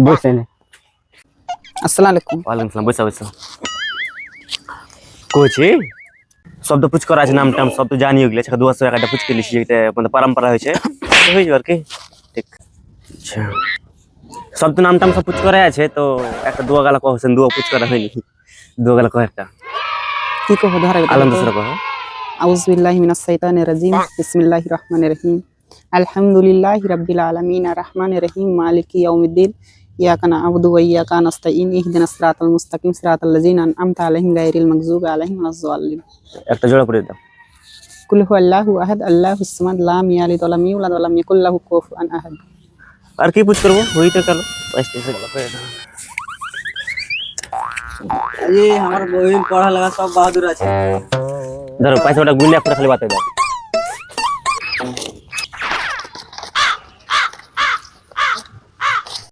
বসেন। আসসালামু আলাইকুম। ওয়ালাইকুম আসসালাম, বসা বসা। কইছি শব্দ পুচ করা আছে, নাম টাম সব তো জানি, ওগুলো একটা 200 টাকা পুচ করে লিখি, যেটা মানে পরম্পরা হয়েছে হয়ে যাবে আর কি। ঠিক আচ্ছা, সব তো নাম টাম সব পুচ করা আছে, তো একটা দোয়া গালা কহছেন, দোয়া পুচ করা হয়নি, দোয়া গালা কহ একটা কি কহ ধরে আলহামদুলিল্লাহ কহ। আউযু বিল্লাহি মিনাশ শাইতানির রাজিম বিসমিল্লাহির রহমানির রহিম আলহামদুলিল্লাহি রাব্বিল আলামিন আর রহমানির রহিম মালিকি ইয়াউমিদ্দিন ইয়াকা না'বুদু ওয়া ইয়াকা নাস্তাইন ইহদিনাস সিরাতাল মুস্তাকিম সিরাতাল লাযিনা আন'আমতা আলাইহিম গায়রিল মাগযুবি আলাইহিম ওয়ালাজ যালিমিন। একটা জোড়া পড়ে দাও। কুল হুয়াল্লাহু আহাদ আল্লাহুস সামাদ লাম ইয়ালিদ ওয়া লাম ইউলাদ ওয়া লাম ইয়াকুল লাহু কুফুয়ান আহাদ। আর কি পুচ করবো, হই তো গেল। পাঁচটা এসে গেল। ये हमारा बहन पढ़ा लगा सब बहादुर আছে। ধরো পয়সাটা গুলিয়া পুরো খালি বাতে দাও।